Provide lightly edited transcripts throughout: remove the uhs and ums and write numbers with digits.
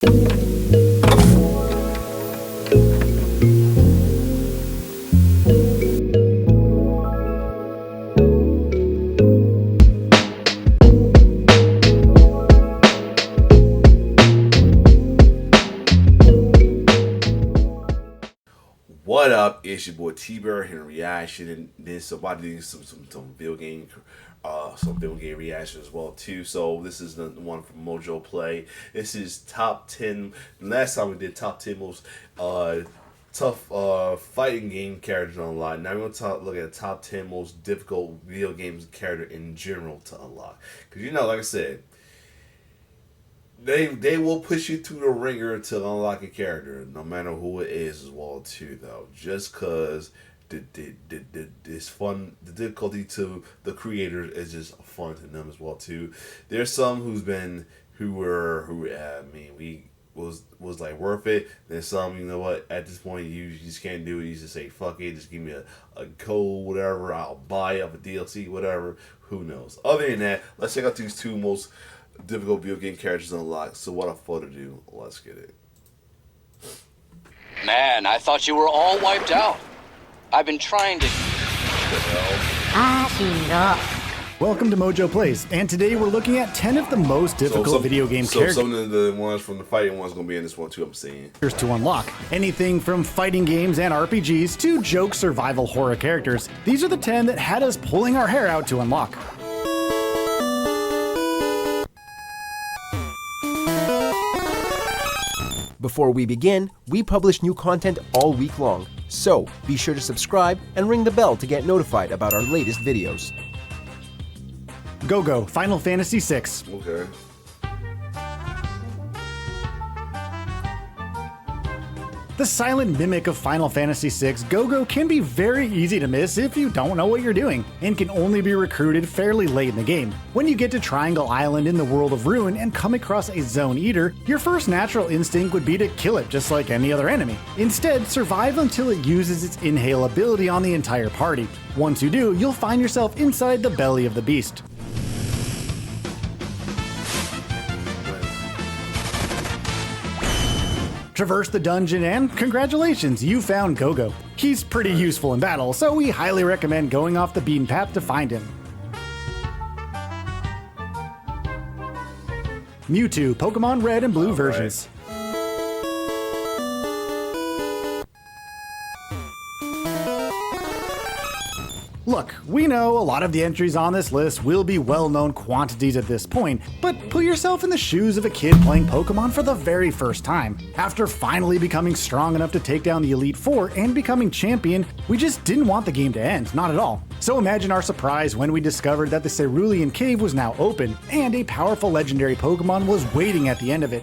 What up? It's your boy T-Bear here in reaction, and this about to do some video game, reaction as well too. So this is the one from Mojo Play. This is top 10. Last time we did top 10 most tough fighting game characters online. Now we're gonna look at the top 10 most difficult video games character in general to unlock. Cause like I said, they will push you through the ringer to unlock a character, no matter who it is as well too. Though, just cause this fun, the difficulty to the creators is just fun to them as well too. There's some was like worth it. There's some, at this point you just can't do it. You just say fuck it, just give me a code, whatever. I'll buy it, a DLC, whatever. Who knows? Other than that, let's check out these two most difficult video game characters unlocked. So what a photo do. Let's get it. Man, I thought you were all wiped out. I've been trying to... Welcome to Mojo Plays, and today we're looking at 10 of the most difficult video game characters. So some of the ones from the fighting ones gonna be in this one too, I'm saying. To unlock. Anything from fighting games and RPGs to joke survival horror characters. These are the 10 that had us pulling our hair out to unlock. Before we begin, we publish new content all week long, so be sure to subscribe and ring the bell to get notified about our latest videos. Go-Go, Final Fantasy VI. Okay. The silent mimic of Final Fantasy VI, Go-Go can be very easy to miss if you don't know what you're doing, and can only be recruited fairly late in the game. When you get to Triangle Island in the world of Ruin and come across a Zone Eater, your first natural instinct would be to kill it just like any other enemy. Instead, survive until it uses its inhale ability on the entire party. Once you do, you'll find yourself inside the belly of the beast. Traverse the dungeon, and congratulations, you found Go-Go. He's pretty useful in battle, so we highly recommend going off the beaten path to find him. Mewtwo, Pokemon Red and Blue versions. Look, we know a lot of the entries on this list will be well-known quantities at this point, but put yourself in the shoes of a kid playing Pokemon for the very first time. After finally becoming strong enough to take down the Elite Four and becoming champion, we just didn't want the game to end, not at all. So imagine our surprise when we discovered that the Cerulean Cave was now open, and a powerful legendary Pokemon was waiting at the end of it.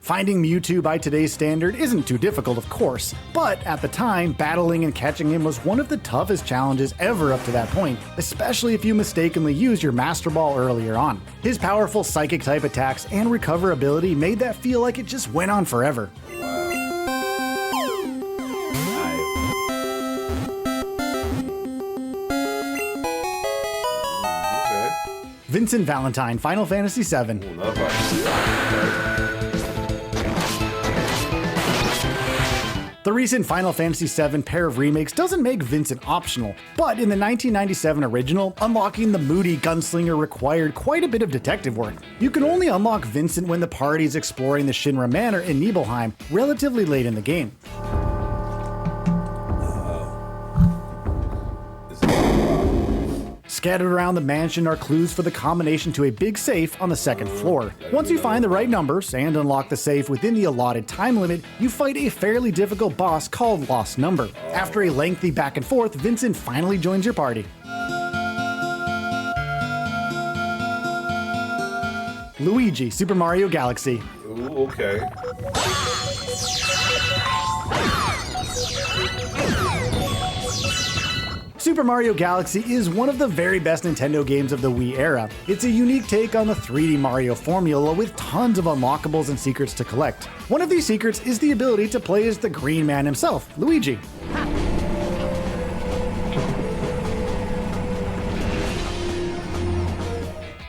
Finding Mewtwo by today's standard isn't too difficult, of course, but at the time, battling and catching him was one of the toughest challenges ever up to that point, especially if you mistakenly used your Master Ball earlier on. His powerful Psychic-type attacks and recover ability made that feel like it just went on forever. Vincent Valentine, Final Fantasy VII. The recent Final Fantasy VII pair of remakes doesn't make Vincent optional, but in the 1997 original, unlocking the moody gunslinger required quite a bit of detective work. You can only unlock Vincent when the party is exploring the Shinra Manor in Nibelheim relatively late in the game. Scattered around the mansion are clues for the combination to a big safe on the second floor. Once you find the right numbers and unlock the safe within the allotted time limit, you fight a fairly difficult boss called Lost Number. After a lengthy back and forth, Vincent finally joins your party. Luigi, Super Mario Galaxy. Ooh, okay. Super Mario Galaxy is one of the very best Nintendo games of the Wii era. It's a unique take on the 3D Mario formula with tons of unlockables and secrets to collect. One of these secrets is the ability to play as the Green Man himself, Luigi.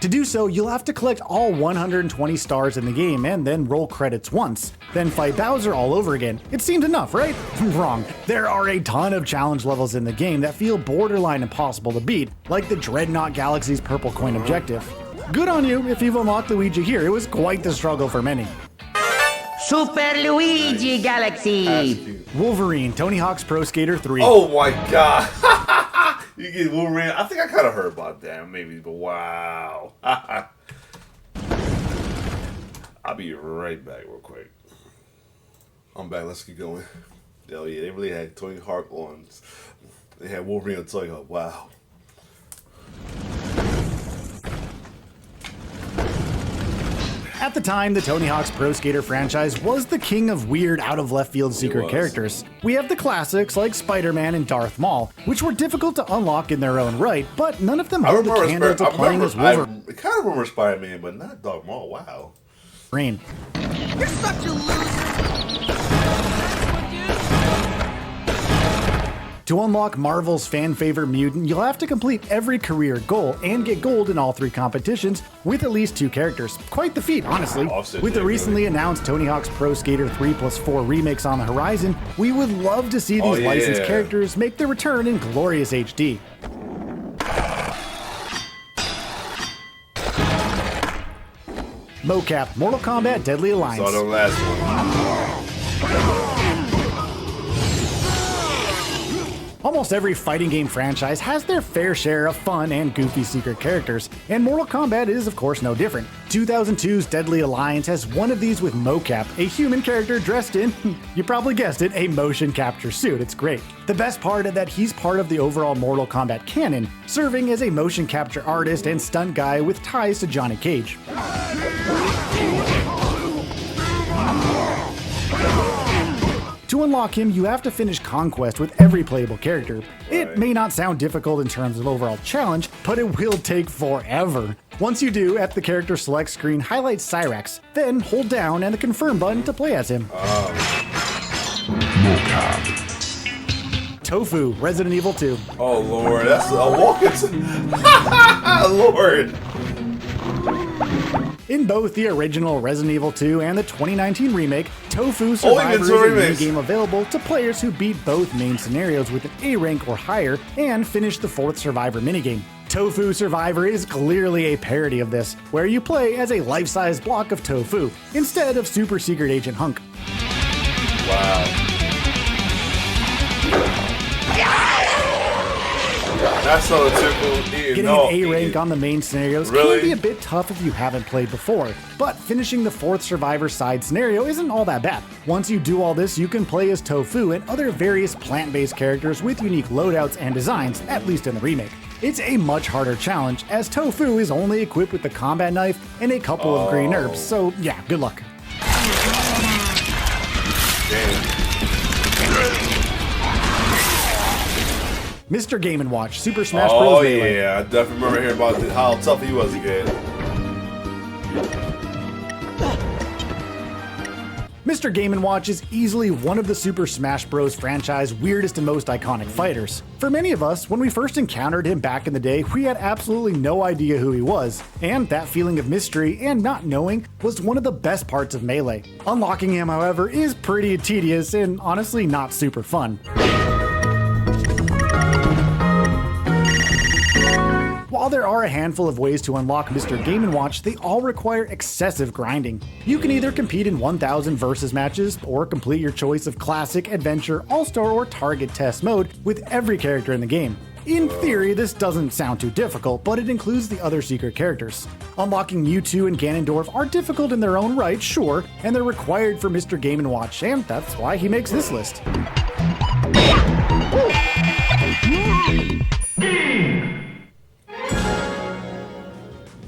To do so, you'll have to collect all 120 stars in the game and then roll credits once. Then fight Bowser all over again. It seems enough, right? Wrong. There are a ton of challenge levels in the game that feel borderline impossible to beat, like the Dreadnought Galaxy's Purple Coin objective. Good on you if you've unlocked Luigi here. It was quite the struggle for many. Super Luigi Galaxy! Wolverine, Tony Hawk's Pro Skater 3. Oh my god. You get Wolverine. I think I kind of heard about that, maybe, but wow. I'll be right back real quick. I'm back. Let's keep going. Oh yeah, they really had Tony Hawk ones. They had Wolverine on Tony Hawk. Wow. At the time, the Tony Hawk's Pro Skater franchise was the king of weird, out-of-left-field secret characters. We have the classics like Spider-Man and Darth Maul, which were difficult to unlock in their own right, but none of them held a candle to playing as Wolverine. I kind of remember Spider-Man, but not Darth Maul. Wow. You're such a loser! To unlock Marvel's fan-favorite mutant, you'll have to complete every career goal and get gold in all 3 competitions with at least 2 characters. Quite the feat, honestly. With the recently announced Tony Hawk's Pro Skater 3+4 remakes on the horizon, we would love to see these licensed characters make their return in glorious HD. Mocap, Mortal Kombat Deadly Alliance. Saw the last one. Almost every fighting game franchise has their fair share of fun and goofy secret characters, and Mortal Kombat is of course no different. 2002's Deadly Alliance has one of these with Mocap, a human character dressed in, you probably guessed it, a motion capture suit. It's great. The best part is that he's part of the overall Mortal Kombat canon, serving as a motion capture artist and stunt guy with ties to Johnny Cage. To unlock him, you have to finish Conquest with every playable character. It may not sound difficult in terms of overall challenge, but it will take forever. Once you do, at the character select screen, highlight Cyrax, then hold down and the confirm button to play as him. Tofu, Resident Evil 2. Oh lord, that's a walking. Lord. In both the original Resident Evil 2 and the 2019 remake, Tofu Survivor is a minigame available to players who beat both main scenarios with an A rank or higher and finish the 4th Survivor minigame. Tofu Survivor is clearly a parody of this, where you play as a life-size block of tofu, instead of Super Secret Agent Hunk. Wow. That's so typical. Getting an A rank on the main scenarios can be a bit tough if you haven't played before, but finishing the 4th Survivor side scenario isn't all that bad. Once you do all this, you can play as Tofu and other various plant-based characters with unique loadouts and designs, at least in the remake. It's a much harder challenge, as Tofu is only equipped with the combat knife and a couple of green herbs, so yeah, good luck. Damn. Mr. Game & Watch, Super Smash Bros. Melee. Oh yeah, I definitely remember hearing about how tough he was again. Mr. Game & Watch is easily one of the Super Smash Bros. Franchise weirdest and most iconic fighters. For many of us, when we first encountered him back in the day, we had absolutely no idea who he was, and that feeling of mystery and not knowing was one of the best parts of Melee. Unlocking him, however, is pretty tedious and honestly not super fun. While there are a handful of ways to unlock Mr. Game & Watch, they all require excessive grinding. You can either compete in 1000 versus matches, or complete your choice of Classic, Adventure, All-Star, or Target Test mode with every character in the game. In theory, this doesn't sound too difficult, but it includes the other secret characters. Unlocking Mewtwo and Ganondorf are difficult in their own right, sure, and they're required for Mr. Game & Watch, and that's why he makes this list.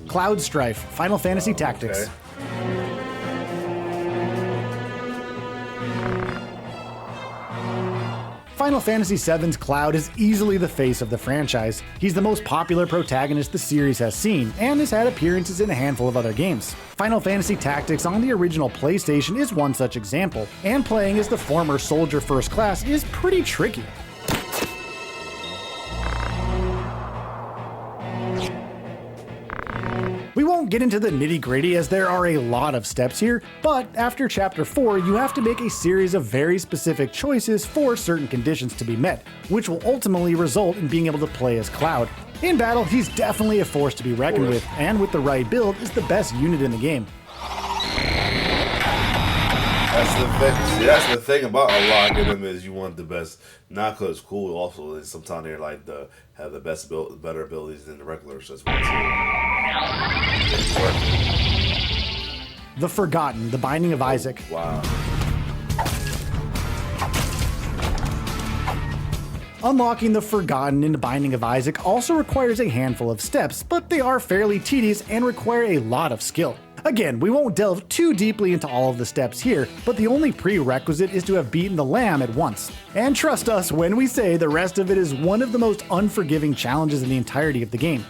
Cloud Strife, Final Fantasy Tactics. Okay. Final Fantasy VII's Cloud is easily the face of the franchise. He's the most popular protagonist the series has seen, and has had appearances in a handful of other games. Final Fantasy Tactics on the original PlayStation is one such example, and playing as the former Soldier First Class is pretty tricky. We won't get into the nitty-gritty as there are a lot of steps here, but after Chapter 4 you have to make a series of very specific choices for certain conditions to be met, which will ultimately result in being able to play as Cloud. In battle, he's definitely a force to be reckoned with, and with the right build, is the best unit in the game. That's the thing. See, that's the thing about unlocking them is you want the best. Not because it's cool. Also, is sometimes they're like have the better abilities than the regulars as well too. The Forgotten, the Binding of Isaac. Wow. Unlocking the Forgotten in the Binding of Isaac also requires a handful of steps, but they are fairly tedious and require a lot of skill. Again, we won't delve too deeply into all of the steps here, but the only prerequisite is to have beaten the lamb at once. And trust us when we say the rest of it is one of the most unforgiving challenges in the entirety of the game.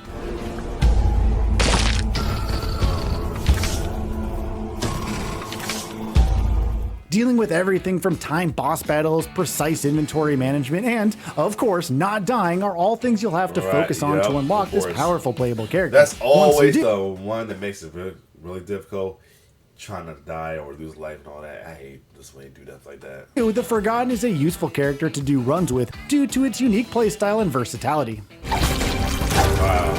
Dealing with everything from timed boss battles, precise inventory management, and, of course, not dying are all things you'll have to focus on to unlock this powerful playable character. That's always the one that makes it really difficult. Trying not to die or lose life and all that. I hate this way to do stuff like that. The Forgotten is a useful character to do runs with due to its unique playstyle and versatility. Wow.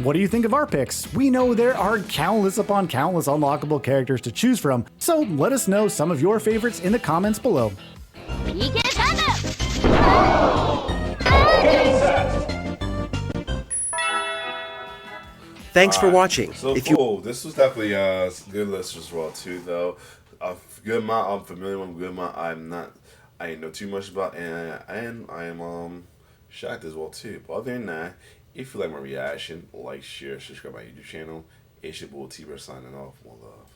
What do you think of our picks? We know there are countless upon countless unlockable characters to choose from, so let us know some of your favorites in the comments below. Thanks for watching. So If cool. This was definitely a good list as well too, though. A good amount. I'm familiar with good amount. I ain't know too much about, and I am shocked as well too. But other than that, if you like my reaction, like, share, subscribe to my YouTube channel. It's your boy T-Bear signing off. One love.